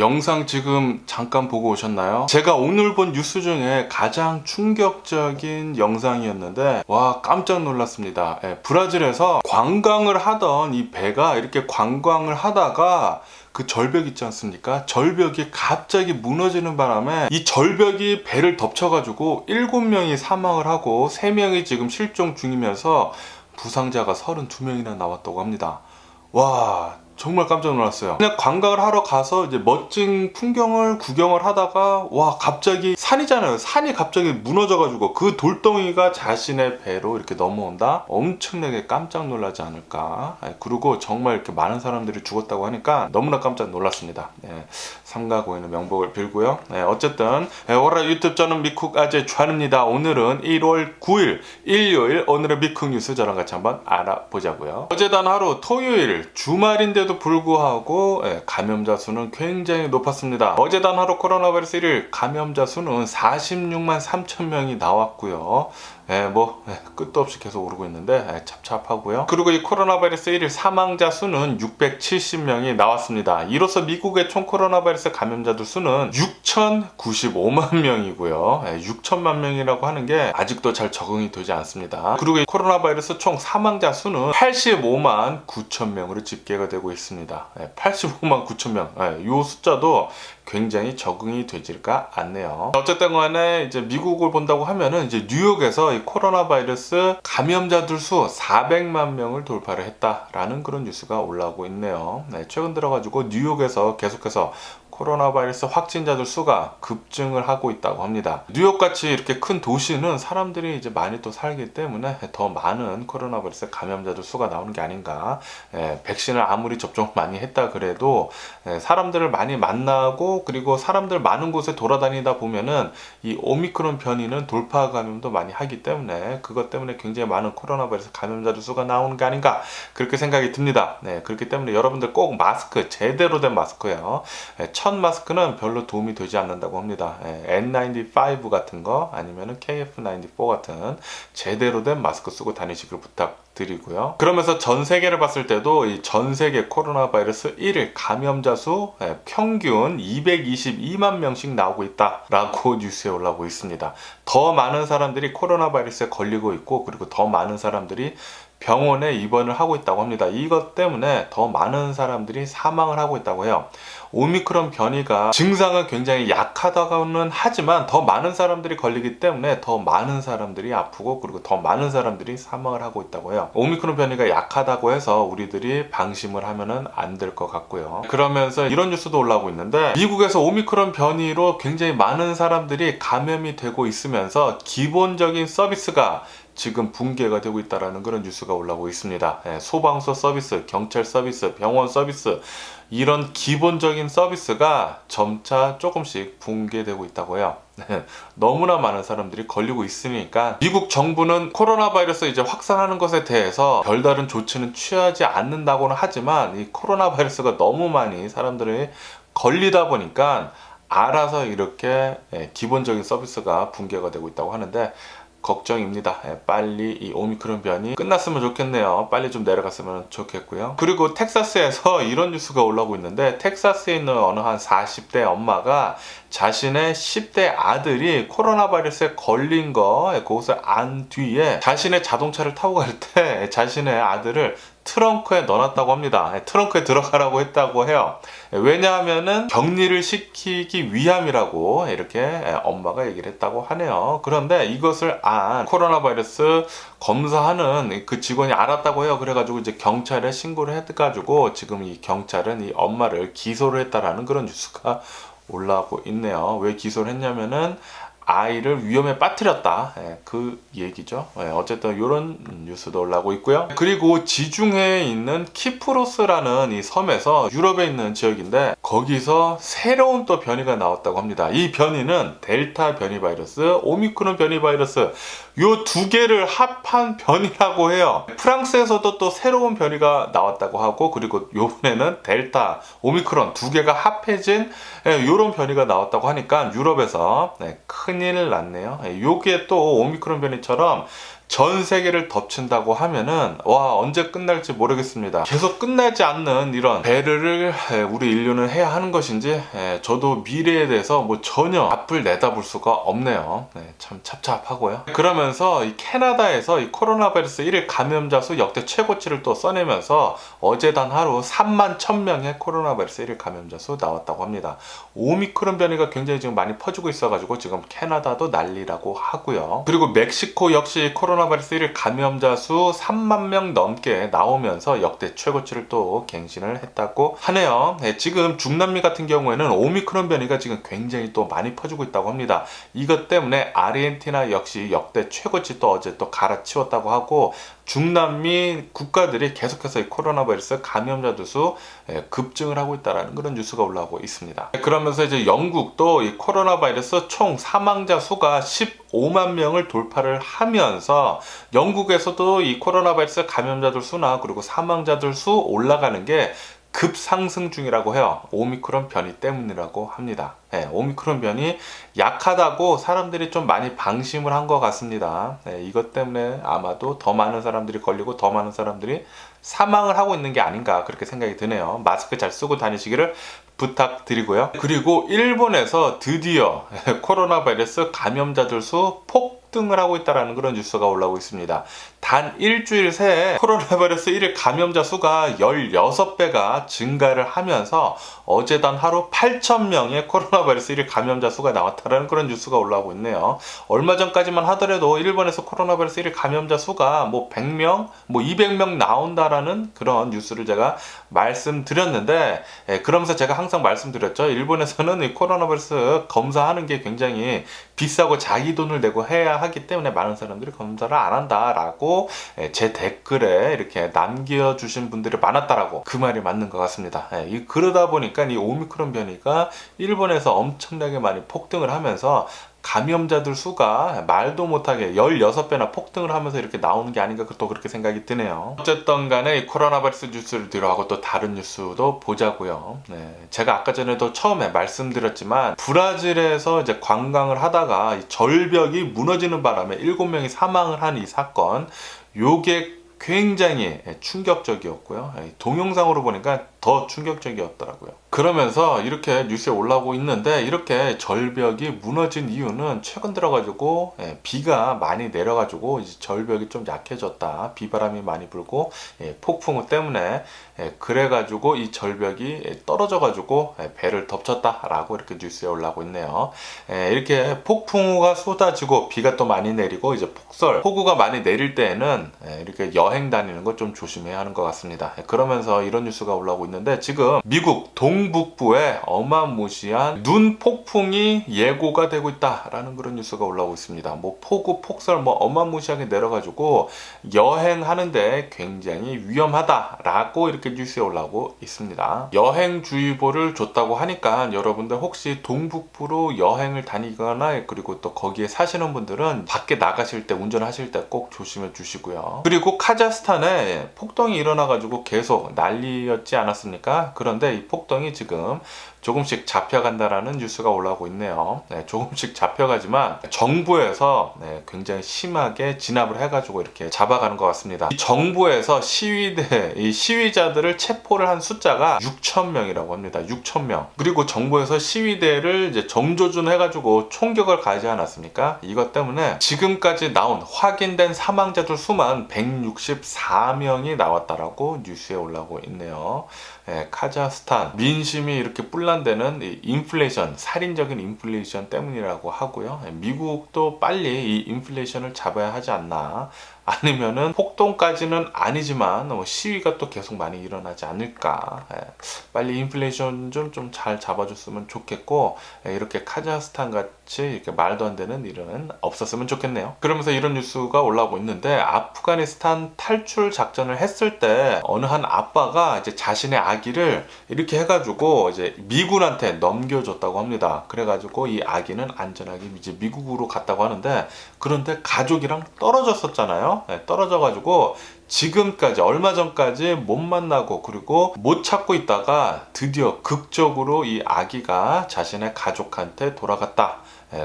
영상 지금 잠깐 보고 오셨나요? 제가 오늘 본 뉴스 중에 가장 충격적인 영상이었는데 와, 깜짝 놀랐습니다. 브라질에서 관광을 하던 이 배가 이렇게 관광을 하다가 그 절벽 있지 않습니까? 절벽이 갑자기 무너지는 바람에 이 절벽이 배를 덮쳐가지고 7명이 사망을 하고 3명이 지금 실종 중이면서 부상자가 32명이나 나왔다고 합니다. 와, 정말 깜짝 놀랐어요. 그냥 관광을 하러 가서 이제 멋진 풍경을 구경을 하다가 와, 갑자기 산이잖아요. 산이 갑자기 무너져가지고 그 돌덩이가 자신의 배로 이렇게 넘어온다? 엄청나게 깜짝 놀라지 않을까. 그리고 정말 이렇게 많은 사람들이 죽었다고 하니까 너무나 깜짝 놀랐습니다. 삼가 고인의 명복을 빌고요. 어쨌든 오라 유튜브 저는 미쿡 아재 촤입니다. 오늘은 1월 9일 일요일 오늘의 미쿡 뉴스 저랑 같이 한번 알아보자고요. 어제 단 하루 토요일 주말인데도 불구하고 감염자 수는 굉장히 높았습니다. 어제 단 하루 코로나 바이러스 1일 감염자 수는 46만 3천 명이 나왔고요. 끝도 없이 계속 오르고 있는데 찹찹하고요. 그리고 이 코로나 바이러스 1일 사망자 수는 670명이 나왔습니다. 이로써 미국의 총 코로나 바이러스 감염자들 수는 6,095만 명이고요. 6천만 명이라고 하는 게 아직도 잘 적응이 되지 않습니다. 그리고 이 코로나 바이러스 총 사망자 수는 85만 9천 명으로 집계가 되고 있습니다. 85만 9천 명. 이 숫자도 굉장히 적응이 되지가 않네요. 어쨌든 간에 이제 미국을 본다고 하면은 이제 뉴욕에서 이 코로나 바이러스 감염자들 수 400만 명을 돌파를 했다라는 그런 뉴스가 올라오고 있네요. 최근 들어가지고 뉴욕에서 계속해서 코로나 바이러스 확진자들 수가 급증을 하고 있다고 합니다. 뉴욕같이 이렇게 큰 도시는 사람들이 이제 많이 또 살기 때문에 더 많은 코로나 바이러스 감염자들 수가 나오는 게 아닌가. 백신을 아무리 접종을 많이 했다 그래도 사람들을 많이 만나고 그리고 사람들 많은 곳에 돌아다니다 보면은 이 오미크론 변이는 돌파 감염도 많이 하기 때문에 그것 때문에 굉장히 많은 코로나 바이러스 감염자들 수가 나오는 게 아닌가 그렇게 생각이 듭니다. 그렇기 때문에 여러분들 꼭 마스크 제대로 된 마스크요. 첫 마스크는 별로 도움이 되지 않는다고 합니다. N95 같은 거 아니면 KF94 같은 제대로 된 마스크 쓰고 다니시길 부탁드리고요. 그러면서 전 세계를 봤을 때도 이 전 세계 코로나 바이러스 1일 감염자 수 평균 222만 명씩 나오고 있다라고 뉴스에 올라오고 있습니다. 더 많은 사람들이 코로나 바이러스에 걸리고 있고 그리고 더 많은 사람들이 병원에 입원을 하고 있다고 합니다. 이것 때문에 더 많은 사람들이 사망을 하고 있다고 해요. 오미크론 변이가 증상은 굉장히 약하다고는 하지만 더 많은 사람들이 걸리기 때문에 더 많은 사람들이 아프고 그리고 더 많은 사람들이 사망을 하고 있다고 해요. 오미크론 변이가 약하다고 해서 우리들이 방심을 하면은 안 될 것 같고요. 그러면서 이런 뉴스도 올라오고 있는데 미국에서 오미크론 변이로 굉장히 많은 사람들이 감염이 되고 있으면서 기본적인 서비스가 지금 붕괴가 되고 있다는 그런 뉴스가 올라오고 있습니다. 소방서 서비스, 경찰 서비스, 병원 서비스 이런 기본적인 서비스가 점차 조금씩 붕괴되고 있다고 해요. 너무나 많은 사람들이 걸리고 있으니까 미국 정부는 코로나 바이러스 이제 확산하는 것에 대해서 별다른 조치는 취하지 않는다고는 하지만 이 코로나 바이러스가 너무 많이 사람들이 걸리다 보니까 알아서 이렇게 기본적인 서비스가 붕괴가 되고 있다고 하는데 걱정입니다. 빨리 이 오미크론 변이 끝났으면 좋겠네요. 빨리 좀 내려갔으면 좋겠고요. 그리고 텍사스에서 이런 뉴스가 올라오고 있는데 텍사스에 있는 어느 한 40대 엄마가 자신의 10대 아들이 코로나 바이러스에 걸린 거 그것을 안 뒤에 자신의 자동차를 타고 갈 때 자신의 아들을 트렁크에 넣어놨다고 합니다. 트렁크에 들어가라고 했다고 해요. 왜냐하면은 격리를 시키기 위함이라고 이렇게 엄마가 얘기를 했다고 하네요. 그런데 이것을 안 코로나 바이러스 검사하는 그 직원이 알았다고 해요. 그래가지고 이제 경찰에 신고를 해가지고 지금 이 경찰은 이 엄마를 기소를 했다라는 그런 뉴스가 올라오고 있네요. 왜 기소를 했냐면은 아이를 위험에 빠뜨렸다 그 얘기죠. 어쨌든 이런 뉴스도 올라오고 있고요. 그리고 지중해에 있는 키프로스라는 이 섬에서 유럽에 있는 지역인데 거기서 새로운 또 변이가 나왔다고 합니다. 이 변이는 델타 변이 바이러스, 오미크론 변이 바이러스 요 두 개를 합한 변이라고 해요. 프랑스에서도 또 새로운 변이가 나왔다고 하고 그리고 요번에는 델타, 오미크론 두 개가 합해진 이런 변이가 나왔다고 하니까 유럽에서 큰 큰일 났네요. 요게 또 오미크론 변이처럼 전 세계를 덮친다고 하면은 와, 언제 끝날지 모르겠습니다. 계속 끝나지 않는 이런 배려를 우리 인류는 해야 하는 것인지 저도 미래에 대해서 뭐 전혀 앞을 내다볼 수가 없네요. 참 찹찹하고요. 그러면서 이 캐나다에서 이 코로나 바이러스 1일 감염자 수 역대 최고치를 또 써내면서 어제 단 하루 3만 1000명의 코로나 바이러스 1일 감염자 수 나왔다고 합니다. 오미크론 변이가 굉장히 지금 많이 퍼지고 있어가지고 지금 캐나다도 난리라고 하고요. 그리고 멕시코 역시 코로나 바이러스 1일 감염자 수 3만 명 넘게 나오면서 역대 최고치를 또 갱신을 했다고 하네요. 지금 중남미 같은 경우에는 오미크론 변이가 지금 굉장히 또 많이 퍼지고 있다고 합니다. 이것 때문에 아르헨티나 역시 역대 최고치 또 어제 또 갈아치웠다고 하고, 중남미 국가들이 계속해서 이 코로나 바이러스 감염자들 수 급증을 하고 있다는 그런 뉴스가 올라오고 있습니다. 그러면서 이제 영국도 이 코로나 바이러스 총 사망자 수가 15만 명을 돌파를 하면서 영국에서도 이 코로나 바이러스 감염자들 수나 그리고 사망자들 수 올라가는 게 급상승 중이라고 해요. 오미크론 변이 때문이라고 합니다. 오미크론 변이 약하다고 사람들이 좀 많이 방심을 한 것 같습니다. 이것 때문에 아마도 더 많은 사람들이 걸리고 더 많은 사람들이 사망을 하고 있는 게 아닌가 그렇게 생각이 드네요. 마스크 잘 쓰고 다니시기를 부탁드리고요. 그리고 일본에서 드디어 코로나 바이러스 감염자들 수 폭등을 하고 있다는 그런 뉴스가 올라오고 있습니다. 단 일주일 새에 코로나 바이러스 1일 감염자 수가 16배가 증가를 하면서 어제 단 하루 8,000명의 코로나 바이러스 1일 감염자 수가 나왔다는 그런 뉴스가 올라오고 있네요. 얼마 전까지만 하더라도 일본에서 코로나 바이러스 1일 감염자 수가 뭐 100명, 뭐 200명 나온다라는 그런 뉴스를 제가 말씀드렸는데, 그러면서 제가 항상 말씀드렸죠. 일본에서는 이 코로나 바이러스 검사하는 게 굉장히 비싸고 자기 돈을 내고 해야 하기 때문에 많은 사람들이 검사를 안 한다라고 제 댓글에 이렇게 남겨주신 분들이 많았다라고, 그 말이 맞는 것 같습니다. 그러다 보니까 이 오미크론 변이가 일본에서 엄청나게 많이 폭등을 하면서 감염자들 수가 말도 못하게 16배나 폭등을 하면서 이렇게 나오는 게 아닌가 또 그렇게 생각이 드네요. 어쨌든 간에 이 코로나 바이러스 뉴스를 뒤로하고 또 다른 뉴스도 보자고요. 제가 아까 전에도 처음에 말씀드렸지만 브라질에서 이제 관광을 하다가 이 절벽이 무너지는 바람에 7명이 사망을 한 이 사건, 요게 굉장히 충격적이었고요. 동영상으로 보니까 더 충격적이었더라고요. 그러면서 이렇게 뉴스에 올라오고 있는데, 이렇게 절벽이 무너진 이유는 최근 들어가지고 비가 많이 내려가지고 이제 절벽이 좀 약해졌다, 비바람이 많이 불고 폭풍우 때문에 그래가지고 이 절벽이 떨어져가지고 배를 덮쳤다라고 이렇게 뉴스에 올라오고 있네요. 이렇게 폭풍우가 쏟아지고 비가 또 많이 내리고 이제 폭설, 폭우가 많이 내릴 때에는 이렇게 여행 다니는 거 좀 조심해야 하는 것 같습니다. 그러면서 이런 뉴스가 올라오고 있는데, 지금 미국 동북부에 어마무시한 눈 폭풍이 예고가 되고 있다라는 그런 뉴스가 올라오고 있습니다. 뭐 폭우, 폭설 뭐 어마무시하게 내려가지고 여행하는데 굉장히 위험하다라고 이렇게 뉴스에 올라오고 있습니다. 여행주의보를 줬다고 하니까 여러분들 혹시 동북부로 여행을 다니거나 그리고 또 거기에 사시는 분들은 밖에 나가실 때, 운전하실 때 꼭 조심해 주시고요. 그리고 카자흐스탄에 폭동이 일어나가지고 계속 난리였지 않았습니까? 그런데 이 폭동이 지금 조금씩 잡혀간다라는 뉴스가 올라오고 있네요. 조금씩 잡혀가지만 정부에서 굉장히 심하게 진압을 해가지고 이렇게 잡아가는 것 같습니다. 이 정부에서 이 시위자들을 체포를 한 숫자가 6,000명이라고 합니다. 6,000명. 그리고 정부에서 시위대를 이제 정조준 해가지고 총격을 가하지 않았습니까? 이것 때문에 지금까지 나온 확인된 사망자들 수만 164명이 나왔다라고 뉴스에 올라오고 있네요. 카자흐스탄 민심이 이렇게 뿔난데는 이 인플레이션, 살인적인 인플레이션 때문이라고 하고요. 미국도 빨리 이 인플레이션을 잡아야 하지 않나, 아니면은 폭동까지는 아니지만 시위가 또 계속 많이 일어나지 않을까. 빨리 인플레이션 좀 잘 잡아줬으면 좋겠고, 이렇게 카자흐스탄 같이 이렇게 말도 안 되는 일은 없었으면 좋겠네요. 그러면서 이런 뉴스가 올라오고 있는데, 아프가니스탄 탈출 작전을 했을 때 어느 한 아빠가 이제 자신의 아기를 이렇게 해가지고 이제 미군한테 넘겨줬다고 합니다. 그래가지고 이 아기는 안전하게 이제 미국으로 갔다고 하는데, 그런데 가족이랑 떨어졌었잖아요. 떨어져가지고 지금까지, 얼마 전까지 못 만나고 그리고 못 찾고 있다가 드디어 극적으로 이 아기가 자신의 가족한테 돌아갔다.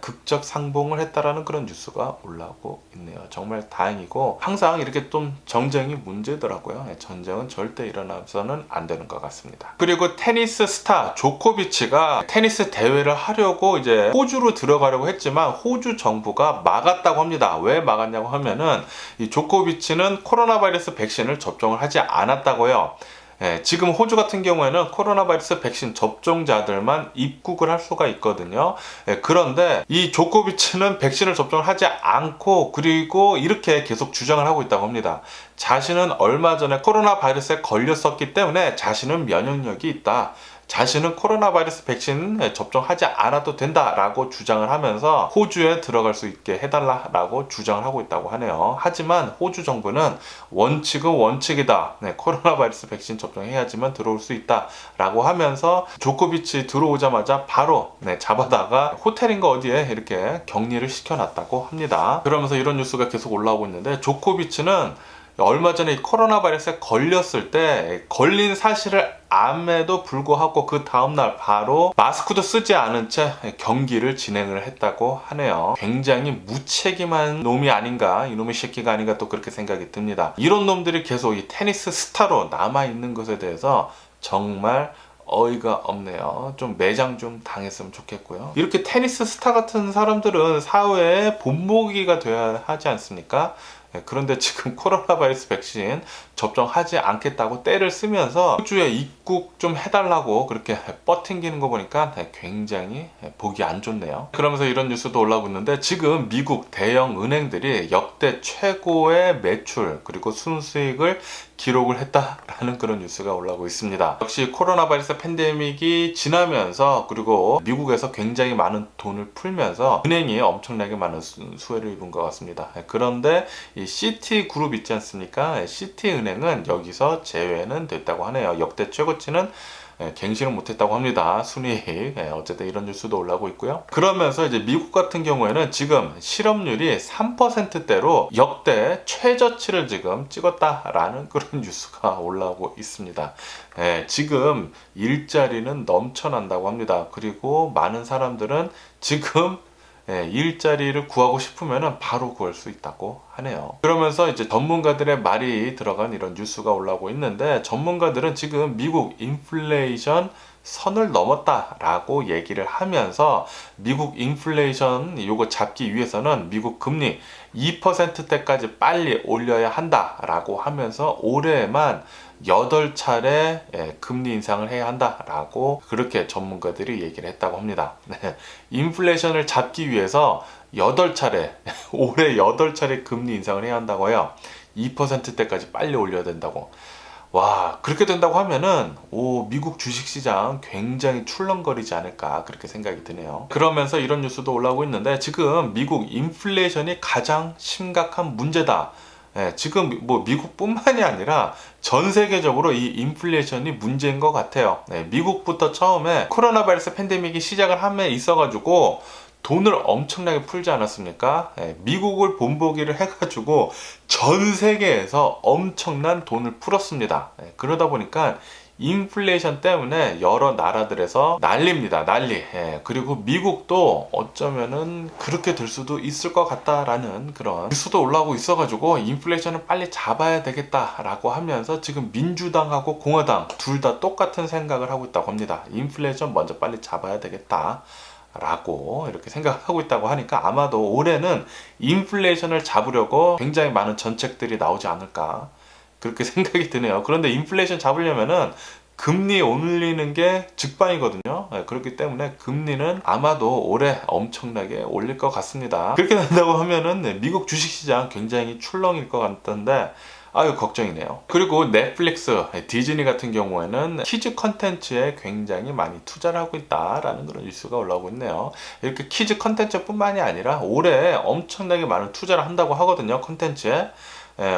극적 상봉을 했다라는 그런 뉴스가 올라오고 있네요. 정말 다행이고 항상 이렇게 좀 정쟁이 문제더라고요. 전쟁은 절대 일어나서는 안 되는 것 같습니다. 그리고 테니스 스타 조코비치가 테니스 대회를 하려고 이제 호주로 들어가려고 했지만 호주 정부가 막았다고 합니다. 왜 막았냐고 하면은 이 조코비치는 코로나 바이러스 백신을 접종을 하지 않았다고요. 지금 호주 같은 경우에는 코로나 바이러스 백신 접종자들만 입국을 할 수가 있거든요. 그런데 이 조코비치는 백신을 접종을 하지 않고 그리고 이렇게 계속 주장을 하고 있다고 합니다. 자신은 얼마 전에 코로나 바이러스에 걸렸었기 때문에 자신은 면역력이 있다. 자신은 코로나 바이러스 백신 접종하지 않아도 된다라고 주장을 하면서 호주에 들어갈 수 있게 해달라고 주장을 하고 있다고 하네요. 하지만 호주 정부는 원칙은 원칙이다. 코로나 바이러스 백신 접종해야지만 들어올 수 있다라고 하면서 조코비치 들어오자마자 바로 잡아다가 호텔인가 어디에 이렇게 격리를 시켜놨다고 합니다. 그러면서 이런 뉴스가 계속 올라오고 있는데 조코비치는 얼마 전에 코로나 바이러스에 걸렸을 때 걸린 사실을 암에도 불구하고 그 다음날 바로 마스크도 쓰지 않은 채 경기를 진행을 했다고 하네요. 굉장히 무책임한 놈이 아닌가, 이놈의 새끼가 아닌가 또 그렇게 생각이 듭니다. 이런 놈들이 계속 이 테니스 스타로 남아있는 것에 대해서 정말 어이가 없네요. 좀 매장 좀 당했으면 좋겠고요. 이렇게 테니스 스타 같은 사람들은 사회의 본보기가 돼야 하지 않습니까? 그런데 지금 코로나 바이러스 백신 접종하지 않겠다고 떼를 쓰면서 호주에 입국 좀 해달라고 그렇게 뻗팅기는 거 보니까 굉장히 보기 안 좋네요. 그러면서 이런 뉴스도 올라오고 있는데 지금 미국 대형 은행들이 역대 최고의 매출 그리고 순수익을 기록을 했다라는 그런 뉴스가 올라오고 있습니다. 역시 코로나 바이러스 팬데믹이 지나면서 그리고 미국에서 굉장히 많은 돈을 풀면서 은행이 엄청나게 많은 수혜를 입은 것 같습니다. 그런데 이 시티그룹 있지 않습니까? 시티은행은 여기서 제외는 됐다고 하네요. 역대 최고치는 갱신을 못했다고 합니다. 순이익. 어쨌든 이런 뉴스도 올라오고 있고요. 그러면서 이제 미국 같은 경우에는 지금 실업률이 3%대로 역대 최저치를 지금 찍었다라는 그런 뉴스가 올라오고 있습니다. 지금 일자리는 넘쳐난다고 합니다. 그리고 많은 사람들은 지금 일자리를 구하고 싶으면 바로 구할 수 있다고 하네요. 그러면서 이제 전문가들의 말이 들어간 이런 뉴스가 올라오고 있는데 전문가들은 지금 미국 인플레이션 선을 넘었다라고 얘기를 하면서 미국 인플레이션 요거 잡기 위해서는 미국 금리 2%대까지 빨리 올려야 한다라고 하면서 올해에만 8차례 금리 인상을 해야 한다라고 그렇게 전문가들이 얘기를 했다고 합니다. 인플레이션을 잡기 위해서 8차례 올해 8차례 금리 인상을 해야 한다고 해요. 2%대까지 빨리 올려야 된다고. 와, 그렇게 된다고 하면은 미국 주식시장 굉장히 출렁거리지 않을까 그렇게 생각이 드네요. 그러면서 이런 뉴스도 올라오고 있는데 지금 미국 인플레이션이 가장 심각한 문제다. 지금 뭐 미국뿐만이 아니라 전 세계적으로 이 인플레이션이 문제인 것 같아요. 미국부터 처음에 코로나 바이러스 팬데믹이 시작을 함에 있어가지고 돈을 엄청나게 풀지 않았습니까? 미국을 본보기를 해가지고 전 세계에서 엄청난 돈을 풀었습니다. 그러다 보니까 인플레이션 때문에 여러 나라들에서 난리입니다. 난리. 그리고 미국도 어쩌면은 그렇게 될 수도 있을 것 같다라는 그런 뉴스도 올라오고 있어가지고 인플레이션을 빨리 잡아야 되겠다라고 하면서 지금 민주당하고 공화당 둘 다 똑같은 생각을 하고 있다고 합니다. 인플레이션 먼저 빨리 잡아야 되겠다. 라고 이렇게 생각하고 있다고 하니까 아마도 올해는 인플레이션을 잡으려고 굉장히 많은 정책들이 나오지 않을까 그렇게 생각이 드네요. 그런데 인플레이션 잡으려면은 금리 올리는 게 직방이거든요. 그렇기 때문에 금리는 아마도 올해 엄청나게 올릴 것 같습니다. 그렇게 된다고 하면은 미국 주식시장 굉장히 출렁일 것 같던데 아유 걱정이네요. 그리고 넷플릭스, 디즈니 같은 경우에는 키즈 컨텐츠에 굉장히 많이 투자를 하고 있다라는 그런 뉴스가 올라오고 있네요. 이렇게 키즈 컨텐츠뿐만이 아니라 올해 엄청나게 많은 투자를 한다고 하거든요. 컨텐츠에.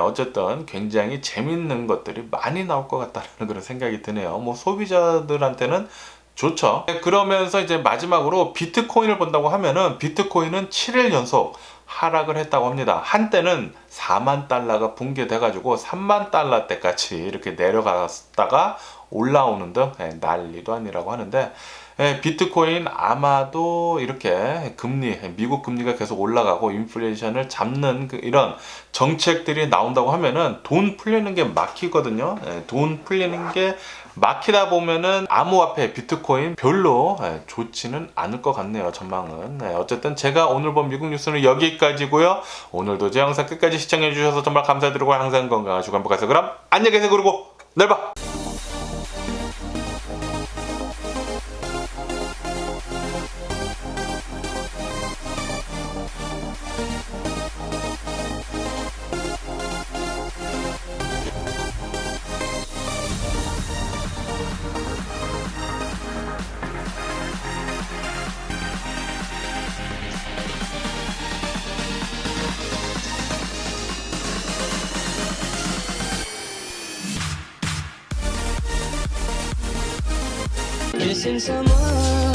어쨌든 굉장히 재밌는 것들이 많이 나올 것 같다는 그런 생각이 드네요. 뭐 소비자들한테는 좋죠. 그러면서 이제 마지막으로 비트코인을 본다고 하면은 비트코인은 7일 연속 하락을 했다고 합니다. 한때는 4만 달러가 붕괴돼가지고 3만 달러 때까지 이렇게 내려갔다가 올라오는 등 난리도 아니라고 하는데 비트코인 아마도 이렇게 금리, 미국 금리가 계속 올라가고 인플레이션을 잡는 이런 정책들이 나온다고 하면은 돈 풀리는 게 막히거든요. 돈 풀리는 게 막히다 보면은 암호화폐 비트코인 별로 좋지는 않을 것 같네요. 전망은. 어쨌든 제가 오늘 본 미국 뉴스는 여기까지고요. 오늘도 제 영상 끝까지 시청해 주셔서 정말 감사드리고 항상 건강한 주간 복하세요. 그럼 안녕히 계세요. 그리고 내일 봐. Missing someone